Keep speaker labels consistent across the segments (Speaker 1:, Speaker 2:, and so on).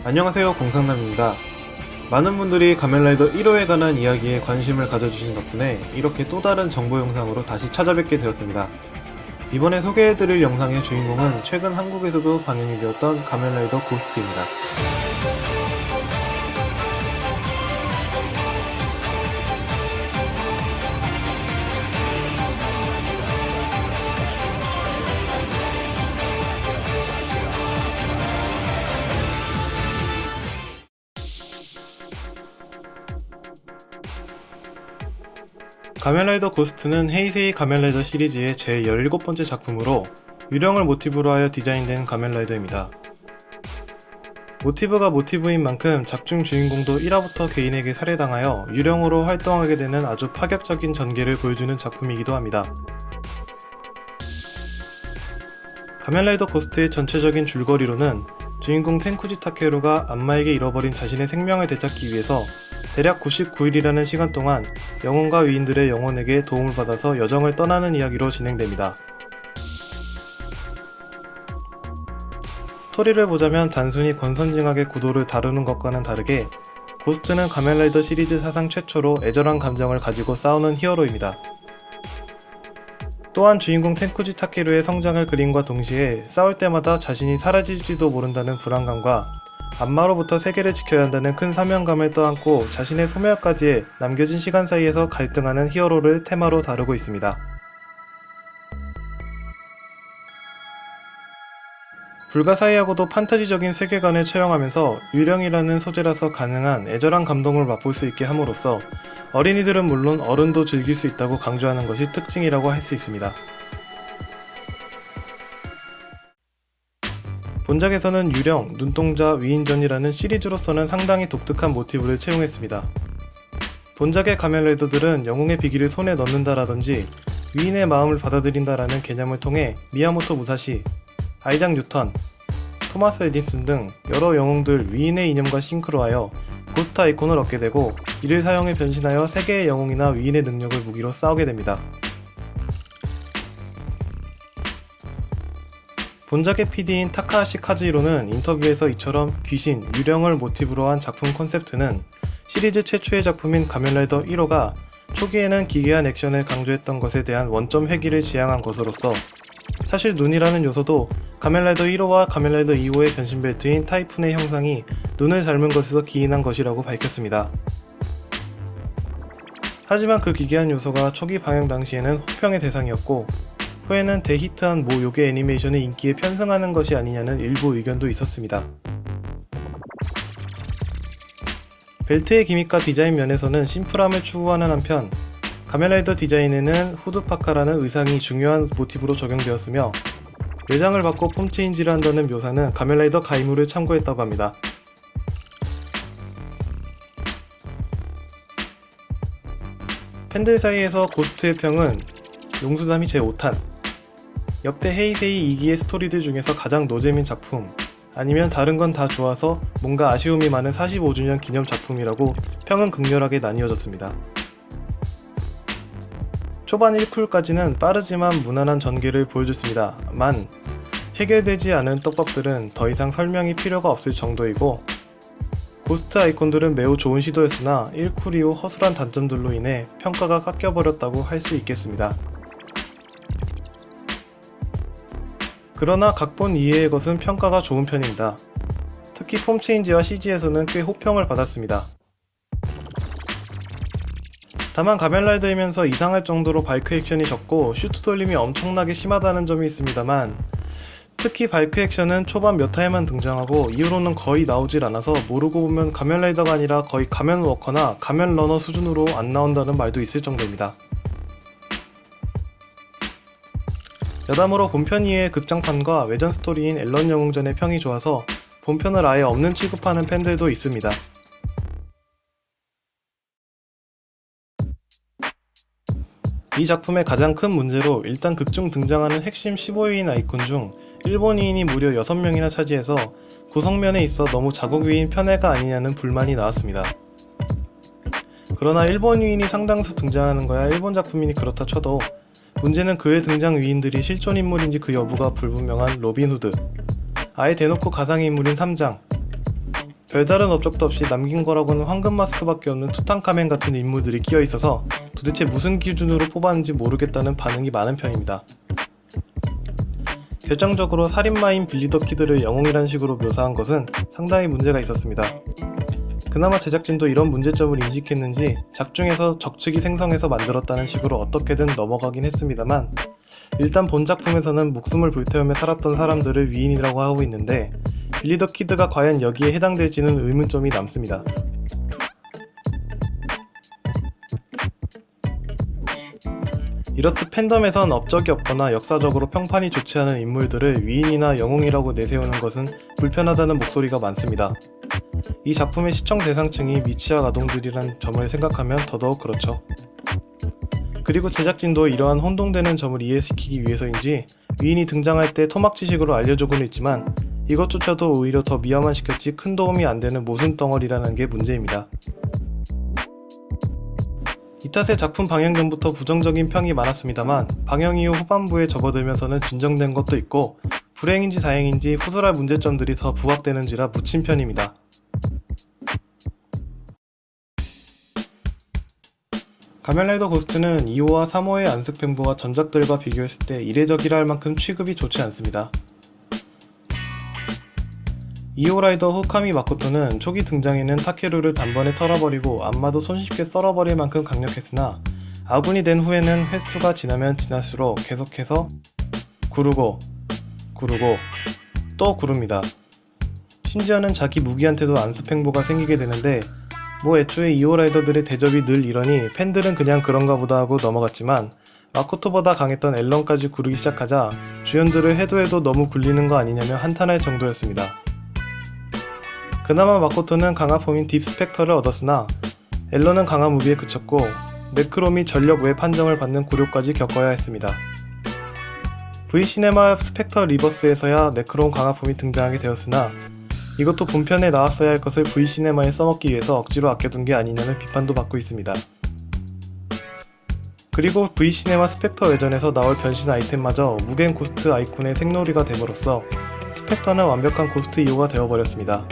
Speaker 1: 안녕하세요, 공상남입니다. 많은 분들이 가면라이더 1호에 관한 이야기에 관심을 가져주신 덕분에 이렇게 또 다른 정보 영상으로 다시 찾아뵙게 되었습니다. 이번에 소개해드릴 영상의 주인공은 최근 한국에서도 방영이 되었던 가면라이더 고스트입니다. 가면라이더 고스트는 헤이세이 가면라이더 시리즈의 제 17번째 작품으로 유령을 모티브로 하여 디자인된 가면라이더입니다. 모티브가 모티브인 만큼 작중 주인공도 1화부터 개인에게 살해당하여 유령으로 활동하게 되는 아주 파격적인 전개를 보여주는 작품이기도 합니다. 가면라이더 고스트의 전체적인 줄거리로는 주인공 텐쿠지 타케루가 안마에게 잃어버린 자신의 생명을 되찾기 위해서 대략 99일이라는 시간 동안 영혼과 위인들의 영혼에게 도움을 받아서 여정을 떠나는 이야기로 진행됩니다. 스토리를 보자면 단순히 권선징악의 구도를 다루는 것과는 다르게 고스트는 가면라이더 시리즈 사상 최초로 애절한 감정을 가지고 싸우는 히어로입니다. 또한 주인공 텐쿠지 타케루의 성장을 그림과 동시에 싸울 때마다 자신이 사라질지도 모른다는 불안감과 안마로부터 세계를 지켜야 한다는 큰 사명감을 떠안고 자신의 소멸까지 남겨진 시간 사이에서 갈등하는 히어로를 테마로 다루고 있습니다. 불가사의하고도 판타지적인 세계관을 채용하면서 유령이라는 소재라서 가능한 애절한 감동을 맛볼 수 있게 함으로써 어린이들은 물론 어른도 즐길 수 있다고 강조하는 것이 특징이라고 할 수 있습니다. 본작에서는 유령, 눈동자, 위인전이라는 시리즈로서는 상당히 독특한 모티브를 채용했습니다. 본작의 가면라이더들은 영웅의 비기를 손에 넣는다라든지 위인의 마음을 받아들인다라는 개념을 통해 미야모토 무사시, 아이작 뉴턴, 토마스 에디슨 등 여러 영웅들 위인의 이념과 싱크로하여 고스트 아이콘을 얻게 되고 이를 사용해 변신하여 세계의 영웅이나 위인의 능력을 무기로 싸우게 됩니다. 본작의 PD인 타카하시 카즈히로는 인터뷰에서 이처럼 귀신, 유령을 모티브로 한 작품 콘셉트는 시리즈 최초의 작품인 가면라이더 1호가 초기에는 기괴한 액션을 강조했던 것에 대한 원점 회귀를 지향한 것으로서 사실 눈이라는 요소도 가면라이더 1호와 가면라이더 2호의 변신 벨트인 타이푼의 형상이 눈을 닮은 것에서 기인한 것이라고 밝혔습니다. 하지만 그 기괴한 요소가 초기 방영 당시에는 호평의 대상이었고 후에는 대히트한 모 요괴 애니메이션의 인기에 편승하는 것이 아니냐는 일부 의견도 있었습니다. 벨트의 기믹과 디자인 면에서는 심플함을 추구하는 한편 가면라이더 디자인에는 후드파카라는 의상이 중요한 모티브로 적용되었으며 내장을 받고 폼체인지를 한다는 묘사는 가면라이더 가이무를 참고했다고 합니다. 팬들 사이에서 고스트의 평은 용수삼이 제5탄, 역대 헤이세이 2기의 스토리들 중에서 가장 노잼인 작품, 아니면 다른 건 다 좋아서 뭔가 아쉬움이 많은 45주년 기념 작품이라고 평은 극렬하게 나뉘어졌습니다. 초반 1쿨까지는 빠르지만 무난한 전개를 보여줬습니다만 해결되지 않은 떡밥들은 더 이상 설명이 필요가 없을 정도이고 고스트 아이콘들은 매우 좋은 시도였으나 1쿨 이후 허술한 단점들로 인해 평가가 깎여버렸다고 할 수 있겠습니다. 그러나 각본 이외의 것은 평가가 좋은 편입니다. 특히 폼 체인지와 CG에서는 꽤 호평을 받았습니다. 다만 가면라이더이면서 이상할 정도로 바이크 액션이 적고 슈트 돌림이 엄청나게 심하다는 점이 있습니다만 특히 바이크 액션은 초반 몇 화에만 등장하고 이후로는 거의 나오질 않아서 모르고 보면 가면라이더가 아니라 거의 가면워커나 가면러너 수준으로 안 나온다는 말도 있을 정도입니다. 여담으로 본편 이외의 극장판과 외전 스토리인 앨런 영웅전의 평이 좋아서 본편을 아예 없는 취급하는 팬들도 있습니다. 이 작품의 가장 큰 문제로 일단 극중 등장하는 핵심 15위인 아이콘 중 일본인이 무려 6명이나 차지해서 구성면에 있어 너무 자국위인 편애가 아니냐는 불만이 나왔습니다. 그러나 일본 위인이 상당수 등장하는 거야 일본 작품이니 그렇다 쳐도 문제는 그의 등장 위인들이 실존 인물인지 그 여부가 불분명한 로빈 후드, 아예 대놓고 가상의 인물인 삼장, 별다른 업적도 없이 남긴 거라고는 황금 마스크밖에 없는 투탕카멘 같은 인물들이 끼어 있어서 도대체 무슨 기준으로 뽑았는지 모르겠다는 반응이 많은 편입니다. 결정적으로 살인마인 빌리 더 키드를 영웅이란 식으로 묘사한 것은 상당히 문제가 있었습니다. 그나마 제작진도 이런 문제점을 인식했는지 작중에서 적측이 생성해서 만들었다는 식으로 어떻게든 넘어가긴 했습니다만, 일단 본 작품에서는 목숨을 불태우며 살았던 사람들을 위인이라고 하고 있는데 빌리 더 키드가 과연 여기에 해당될지는 의문점이 남습니다. 이렇듯 팬덤에선 업적이 없거나 역사적으로 평판이 좋지 않은 인물들을 위인이나 영웅이라고 내세우는 것은 불편하다는 목소리가 많습니다. 이 작품의 시청 대상층이 미취학 아동들이란 점을 생각하면 더더욱 그렇죠. 그리고 제작진도 이러한 혼동되는 점을 이해시키기 위해서인지 위인이 등장할 때 토막지식으로 알려주고는 있지만 이것조차도 오히려 더 미화만 시켰지 큰 도움이 안 되는 모순 덩어리라는 게 문제입니다. 이 탓에 작품 방영 전부터 부정적인 평이 많았습니다만 방영 이후 후반부에 접어들면서는 진정된 것도 있고 불행인지 다행인지 후술할 문제점들이 더 부각되는지라 묻힌 편입니다. 가면라이더 고스트는 2호와 3호의 안습행보와 전작들과 비교했을 때 이례적이라 할 만큼 취급이 좋지 않습니다. 2호 라이더 후카미 마코토는 초기 등장에는 타케루를 단번에 털어버리고 안마도 손쉽게 썰어버릴 만큼 강력했으나 아군이 된 후에는 횟수가 지나면 지날수록 계속해서 구르고 또 구릅니다. 심지어는 자기 무기한테도 안습행보가 생기게 되는데 애초에 2호 라이더들의 대접이 늘 이러니 팬들은 그냥 그런가 보다 하고 넘어갔지만 마코토보다 강했던 앨런까지 구르기 시작하자 주연들을 해도 너무 굴리는 거 아니냐며 한탄할 정도였습니다. 그나마 마코토는 강화 폼인 딥 스펙터를 얻었으나 앨런은 강화 무비에 그쳤고 네크롬이 전력 외 판정을 받는 굴욕까지 겪어야 했습니다. V시네마 스펙터 리버스에서야 네크롬 강화 폼이 등장하게 되었으나 이것도 본편에 나왔어야 할 것을 V시네마에 써먹기 위해서 억지로 아껴둔 게 아니냐는 비판도 받고 있습니다. 그리고 V시네마 스펙터 외전에서 나올 변신 아이템마저 무겐 고스트 아이콘의 생놀이가 됨으로써 스펙터는 완벽한 고스트 2호가 되어버렸습니다.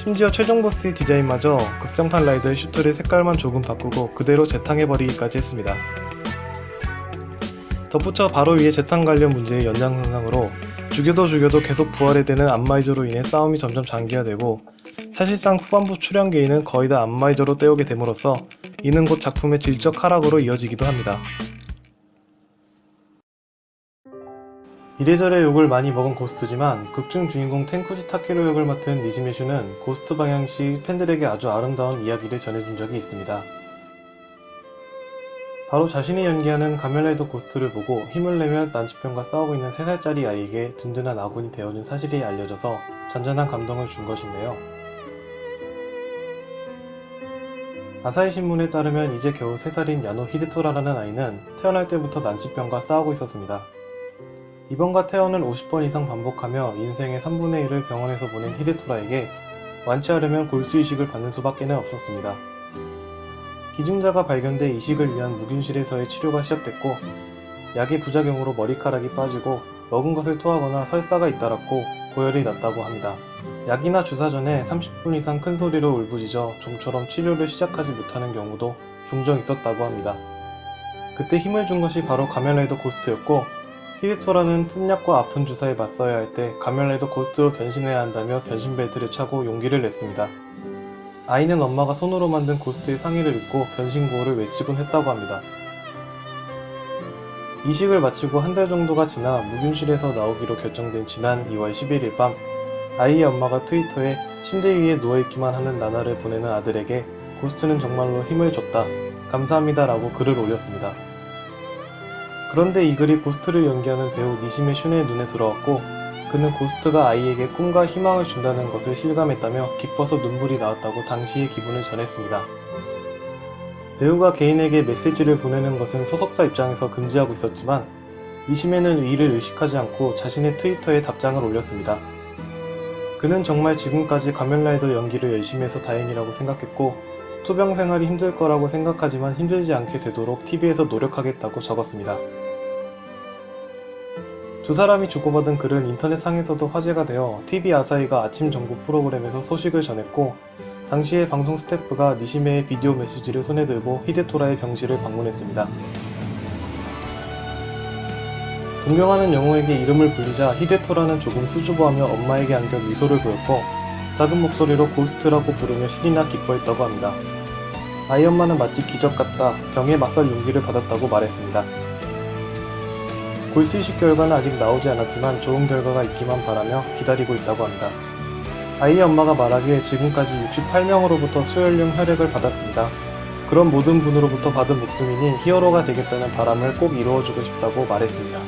Speaker 1: 심지어 최종 보스의 디자인마저 극장판 라이더의 슈트를 색깔만 조금 바꾸고 그대로 재탕해버리기까지 했습니다. 덧붙여 바로 위에 재탕 관련 문제의 연장선상으로 죽여도 계속 부활해야 되는 안마이저로 인해 싸움이 점점 장기화되고 사실상 후반부 출연 개인은 거의 다 안마이저로 때우게 됨으로써 이는 곧 작품의 질적 하락으로 이어지기도 합니다. 이래저래 욕을 많이 먹은 고스트지만 극중 주인공 텐쿠지 타케루 역을 맡은 니지메 슈는 고스트 방영 시 팬들에게 아주 아름다운 이야기를 전해준 적이 있습니다. 바로 자신이 연기하는 가면라이더 고스트를 보고 힘을 내며 난치병과 싸우고 있는 3살짜리 아이에게 든든한 아군이 되어준 사실이 알려져서 잔잔한 감동을 준 것인데요. 아사히 신문에 따르면 이제 겨우 3살인 야노 히데토라라는 아이는 태어날 때부터 난치병과 싸우고 있었습니다. 입원과 퇴원을 50번 이상 반복하며 인생의 3분의 1을 병원에서 보낸 히데토라에게 완치하려면 골수 이식을 받는 수밖에 없었습니다. 기증자가 발견돼 이식을 위한 무균실에서의 치료가 시작됐고 약의 부작용으로 머리카락이 빠지고 먹은 것을 토하거나 설사가 잇따랐고 고열이 났다고 합니다. 약이나 주사 전에 30분 이상 큰 소리로 울부짖어 좀처럼 치료를 시작하지 못하는 경우도 종종 있었다고 합니다. 그때 힘을 준 것이 바로 가면라이더 고스트였고 히데토라는 튼약과 아픈 주사에 맞서야 할 때 가면라이더 고스트로 변신해야 한다며 변신 벨트를 차고 용기를 냈습니다. 아이는 엄마가 손으로 만든 고스트의 상의를 입고 변신 구호를 외치곤 했다고 합니다. 이식을 마치고 한 달 정도가 지나 무균실에서 나오기로 결정된 지난 2월 11일 밤 아이의 엄마가 트위터에 침대 위에 누워있기만 하는 나나를 보내는 아들에게 고스트는 정말로 힘을 줬다. 감사합니다 라고 글을 올렸습니다. 그런데 이 글이 고스트를 연기하는 배우 니시메 슌의 눈에 들어왔고 그는 고스트가 아이에게 꿈과 희망을 준다는 것을 실감했다며 기뻐서 눈물이 나왔다고 당시의 기분을 전했습니다. 배우가 개인에게 메시지를 보내는 것은 소속사 입장에서 금지하고 있었지만 니시메는 이를 의식하지 않고 자신의 트위터에 답장을 올렸습니다. 그는 정말 지금까지 가면라이더 연기를 열심히 해서 다행이라고 생각했고 투병 생활이 힘들 거라고 생각하지만 힘들지 않게 되도록 TV에서 노력하겠다고 적었습니다. 두 사람이 주고받은 글은 인터넷상에서도 화제가 되어 TV 아사히가 아침 정보 프로그램에서 소식을 전했고, 당시에 방송 스태프가 니시메의 비디오 메시지를 손에 들고 히데토라의 병실을 방문했습니다. 존경하는 영웅에게 이름을 불리자 히데토라는 조금 수줍어하며 엄마에게 안겨 미소를 보였고, 작은 목소리로 고스트라고 부르며 신이나 기뻐했다고 합니다. 아이 엄마는 마치 기적 같다, 병에 맞설 용기를 받았다고 말했습니다. 골수 이식 결과는 아직 나오지 않았지만 좋은 결과가 있기만 바라며 기다리고 있다고 합니다. 아이의 엄마가 말하기에 지금까지 68명으로부터 수혈용 혈액을 받았습니다. 그런 모든 분으로부터 받은 목숨이니 히어로가 되겠다는 바람을 꼭 이루어주고 싶다고 말했습니다.